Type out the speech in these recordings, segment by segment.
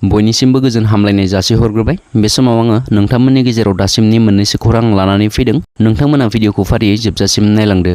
बयनिसिमबो गोजोन हामलायनाय जासिहरग्रोबाय। बे समाव आङो नोंथांमोननि गेजेराव दासिमनि मोननैसो खौरां लानानै फैदों। नोंथांमोना भिडिअखौ फारियै जोबजासिम नायलांदो।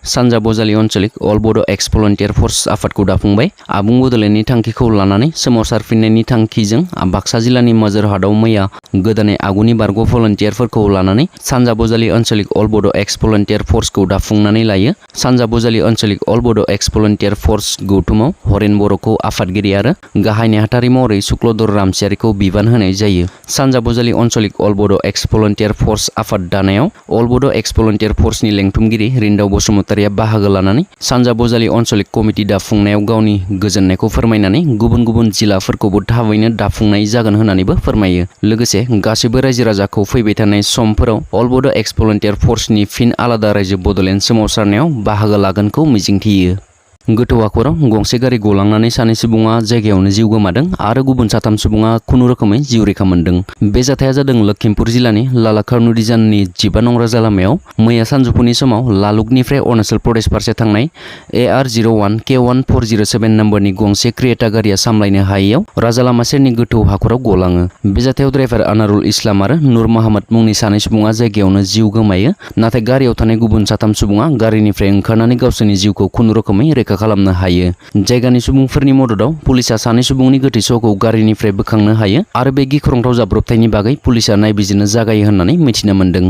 सानजा बजालि आन्चलिक अल बड' एक्स भलन्टियार फर्स आफादखौ दाफुंबाय। आबुं बड'लेण्डनि थांखिखौ लानानै सोमावसारफिननायनि थांखिजों बाक्सा जिल्लानि मोजोरहाटआव मैया गोदानै आगुनि बारग' भलन्टियारफोरखौ लानानै सानजा बजालि आन्चलिक अल बड' एक्स भलन्टियार फर्सखौ दाफुंनानै लायो। सानजा बजालि आन्चलिक अल बड' एक्स भलन्टियार फर्स गौथुमाव हरेन बर'खौ आफादगिरि आरो गाहाय नेहाथारि महरै सुक्लधर रामसियारिखौ बिबान होनाय जायो। सानजा बजालि आन्चलिक अल बड' एक्स भलन्टियार फर्स आफाद दानायाव अल बड' एक्स भलन्टियार फर्सनि लेंथुमगिरि रिन्दाव बसुमतारिया बाहागो लानानै सानजा बजालि आन्चलिक कमिटि दाफुंनायाव गावनि गोजोननायखौ फोरमायनानै गुबुन गुबुन जिल्लाफोरखौबो थाबैनो दाफुंनाय जागोन होननानैबो फोरमायो। लोगोसे गासैबो रायजो राजाखौ फैबाय थानाय समफोराव अल बड' एक्स भलन्टियार फर्सनि फिन आलादा रायजो बड'लेण्ड सोमावसारनायाव बाहागो लागोनखौ मिजिंथियो। गोथौ हाखराव गंसे गारि गलांनानै सानै सुबुङा जायगायावनो जिउ गोमादों आरो गुबुन साथाम सुबुङा खुनुरोखोमै जिउ रैखा मोन्दों। बे जाथाया जादों लखिमपुर जिल्लानि लालाखारनु रिजाननि 15 नं राजा लामायाव मैया सानजौफुनि समाव लालुकनिफ्राय अरुणाचल प्रदेश फारसे थांनाय AR01 K1407 नम्बरनि गंसे क्रियेटा गारिया सामलायनो हायैयाव राजा लामा सेरनि गोथौ हाखराव गलाङो। बे जाथायाव ड्राइभार आनारुल इस्लाम आरो नुर मोहाम्मद मुंनि सानै सुबुङा जायगायावनो जिउ गोमायो। नाथाय गारियाव थानाय गुबुन साथाम सुबुङा गारिनिफ्राय ओंखारनानै गावसोरनि जिउखौ खुनुरोखोमै रैखा खालामनो हायो। जायगानि सुबुंफोरनि मददाव पुलिसा सानै सुबुंनि गोथै सहखौ गारिनिफ्राय बोखांनो हायो आरो बे गिख्रंथाव जाब्रबथायनि बागै पुलिसा नायबिजिरनो जागायो होननानै मिथिनो मोन्दों।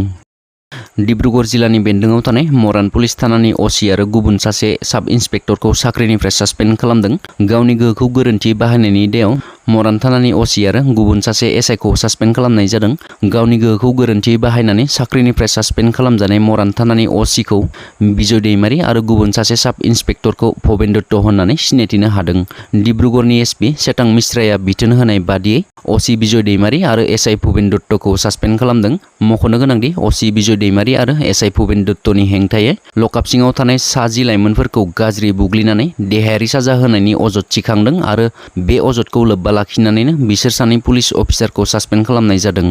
डिब्रुगड़ जिल्लानि बेन्दोंआव थानाय मरान पुलिस थानानि असि आरो गुबुन सासे साब इन्सपेक्टरखौ साख्रिनिफ्राय सासपेन्ड खालामदों। गावनि गोहोखौ गोरोन्थि बाहायनायनि दायाव मरान थानानि असि आरो गुबुन सासे एसआइखौ सासपेन्ड खालामनाय जादों। गावनि गोहोखौ गोरोन्थि बाहायनानै साख्रिनिफ्राय सासपेन्ड खालामजानाय मरान थानानि असिखौ बिजय दैमारि आरो गुबुन सासे साब इन्सपेक्टरखौ भबेन दत्त होननानै सिनायथिनो हादों। डिब्रुगड़नि एसपि सेतां मिश्राया बिथोन होनाय बादियै असि बिजय दैमारि आरो एसआइ भबेन दत्तखौ सासपेन्ड खालामदों। मख'नो गोनांदि असि बिजय दैमारि आरो एसआइ भबेन दत्तनि हेंथायै लकआप सिङाव थानाय 6 लाइमोनफोरखौ गाज्रि बुग्लिनानै देहायारि साजा होनायनि अजद थिखांदों आरो बे अजदखौ लोब्बा लाखिनानैनो बिसोर सानै पुलिस अफिसारखौ सासपेन्ड खालामनाय जादों।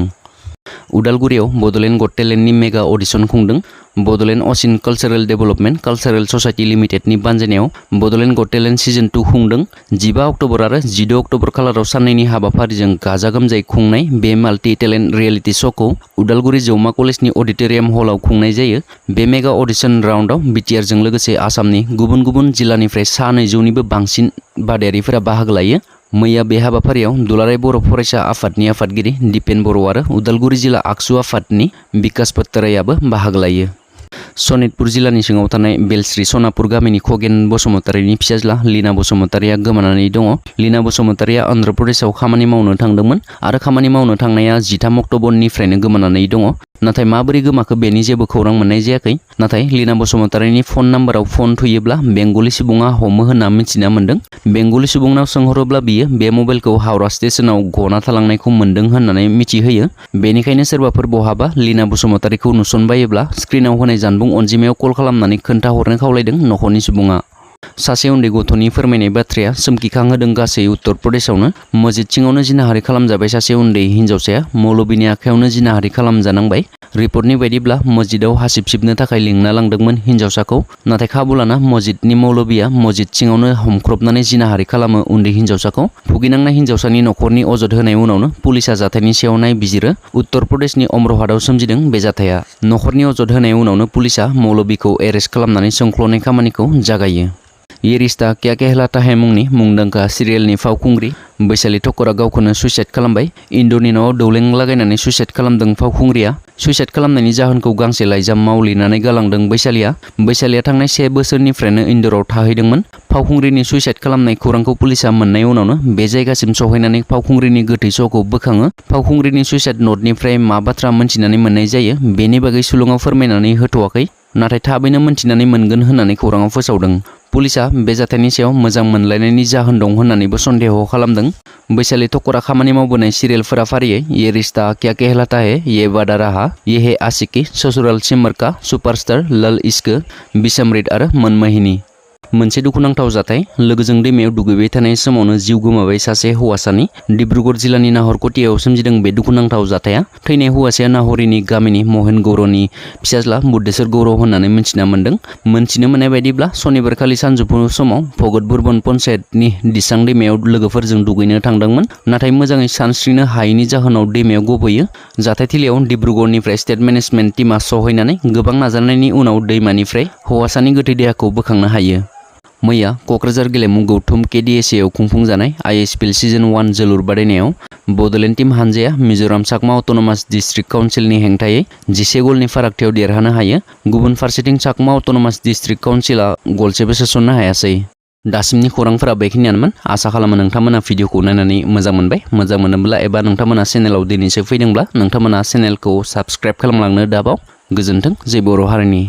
उदालगुरियाव बड'लेण्ड गट टेलेन्टनि मेगा अडिशन खुंदों। बड'लेण्ड असिन कालचारेल डेभेलपमेन्ट कालचारेल ससाइटि लिमिटेडनि बानजायनायाव बड'लेण्ड गट टेलेन्ट सिजन 2 खुंदों। 15 अक्ट'बर आरो 16 अक्ट'बर खालाराव साननैनि हाबाफारिजों गाजा गोमजायै खुंनाय बे माल्टि टेलेन्ट रियेलिटि श'खौ उदालगुरि जौमा कलेजनि अडिट'रियाम हलाव खुंनाय जायो। बे मेगा अडिशन राउन्डआव बिटिआरजों लोगोसे आसामनि गुबुन गुबुन जिल्लानिफ्राय सा 200निबो बांसिन बादायारिफोरा बाहागो लायो। मैया बे हाबाफारियाव दुलाराय बर' फरायसा आफादनि आफादगिरि दिपेन बर' आरो उदालगुरि जिल्ला आगसु आफादनि बिकास भट्टारायाबो बाहागो लायो। सनितपुर जिल्लानि सिङाव थानाय बेलस्रि सनापुर गामिनि खगेन बसुमतारिनि फिसाज्ला लीना बसुमतारिया गोमानानै दङ। लीना बसुमतारिया अन्ध्र प्रदेशआव खामानि मावनो थांदोंमोन आरो खामानि मावनो थांनाया 13 अक्ट'बरनिफ्रायनो गोमानानै दङ। नाथाय माबोरै गोमाखो बेनि जेबो खौरां मोननाय जायाखै। नाथाय लीना बसुमतारिनि फन नाम्बाराव फन थुयोब्ला बेंगलि सुबुङा हमो होनना मिथिना मोन्दों। बेंगलि सुबुंनाव सोंहरोब्ला बियो बे मबाइलखौ हावड़ा स्टेशनाव गना थालांनायखौ मोन्दों होननानै मिथिहोयो। बेनिखायनो सोरबाफोर बहाबा लीना बसुमतारिखौ नुसनबायोब्ला स्क्रिनाव होनाय जानबुं अनजिमायाव कल खालामनानै खोन्थाहरनो खावलायदों नखरनि सुबुङा। सासे उन्दै गथ'नि फोरमायनाय बाथ्राया सोमखिखांहोदों गासै उत्तर प्रदेशआवनो। मस्जिद सिङावनो जिनाहारि खालामजाबाय सासे उन्दै हिन्जावसाया मौलबीनि आखायावनो जिनाहारि खालामजानांबाय। रिपर्टनि बायदिब्ला मस्जिदाव हासिब सिबनो थाखाय लिंना लांदोंमोन हिन्जावसाखौ। नाथाय खाबु लाना मस्जिदनि मौलबीया मस्जिद सिङावनो हमख्रबनानै जिनाहारि खालामो उन्दै हिन्जावसाखौ। भुगिनांनाय हिन्जावसानि नखरनि अजद होनाय उनावनो पुलिसा जाथायनि सायाव नायबिजिरो। उत्तर प्रदेशनि अमरहाटआव सोमजिदों बे जाथाया। नखरनि अजद होनाय उनावनो पुलिसा मौलबीखौ एरेस्ट खालामनानै सोंख्ल'नाय खामानिखौ जागायो। ये रिश्ता क्या कहलाता है मुंनि मुंदांखा सिरियेलनि फावखुंग्रि बैशाली ठक्करा गावखौनो सुइसाइड खालामबाय। इन्दुरनि न'आव दौलें लागायनानै सुइसाइड खालामदों फावखुंग्रिया। सुइसाइड खालामनायनि जाहोनखौ गांसे लाइजामाव लिरनानै गालांदों बैशालीया थांनाय 1 बोसोरनिफ्रायनो इन्दुराव थाहैदोंमोन। फावखुंग्रिनि सुइसाइड खालामनाय खौरांखौ पुलिसा मोननाय उनावनो बे जायगासिम सहैनानै फावखुंग्रिनि गोथै सहखौ बोखाङो। फावखुंग्रिनि सुइसाइड नटनिफ्राय मा बाथ्रा मोनथिनानै मोननाय जायो बेनि बागै सुलुङाव फोरमायनानै होथ'वाखै। नाथाय थाबैनो मोनथिनानै मोनगोन होननानै खौराङाव फोसावदों। पुलिसा बे जाथायनि सायाव मोजां मोनलायनायनि जाहोन दं होननानैबो सन्देह खालामदों। बैशाली ठक्करा खामानि मावबोनाय सिरियेलफोरा फारियै ये रिश्ता क्या कहलाता है, ये वादा रहा, ये है आशिकी, ससुराल सिमर का, सुपारस्टार, लल इश्क, बिसमृत आरो मनमोहिनी। मोनसे दुखुनांथाव जाथाय लोगोजों दैमायाव दुगैबाय थानाय समावनो जिउ गोमाबाय सासे हौवासानि डिब्रुगड़ जिल्लानि नाहरकटियाव सोमजिदों बे दुखुनांथाव जाथाया। थैनाय हौवासाया नाहरिनि गामिनि महेन गौरनि फिसाज्ला बुद्धेश्वर गौर होननानै मिथिना मोन्दों। मोनथिनो मोननाय बायदिब्ला सनिबारखालि सानजौफु समाव भगत बुरबन पन्चायतनि दिसां दैमायाव लोगोफोरजों दुगैनो थांदोंमोन, नाथाय मोजाङै सानस्रिनो हायैनि जाहोनाव दैमायाव गबयो। जाथायथिलियाव डिब्रुगड़निफ्राय स्टेट मेनेजमेन्ट टीमा सहैनानै गोबां नाजानायनि उनाव दैमानिफ्राय हौवासानि गोथै देहाखौ बोखांनो हायो। मैया क'क्राझार गेलेमु गौथुम KDSAआव खुंफुंजानाय ISPL सिजन 1 जोलुर बादायनायाव बड'लेण्ड टीम हानजाया मिज'राम चाकमा अट'नमास डिस्ट्रिक्ट काउन्सिलनि हेंथायै 11 गलनि फारागथियाव देरहानो हायो। गुबुन फारसेथिं चाकमा अट'नमास डिस्ट्रिक्ट काउन्सिला गलसेबो सोसननो हायासै। दासिमनि खौरांफोरा बेखिनियानोमोन। आसा खालामो नोंथांमोना भिडिअखौ नायनानै मोजां मोनबाय। मोजां मोनोब्ला एबा नोंथांमोना चेनेलाव दिनैसो फैदोंब्ला नोंथांमोना चेनेलखौ साबस्क्राइब खालामलांनो दाबाव। गोजोन्थों। जय बर' हारिनि।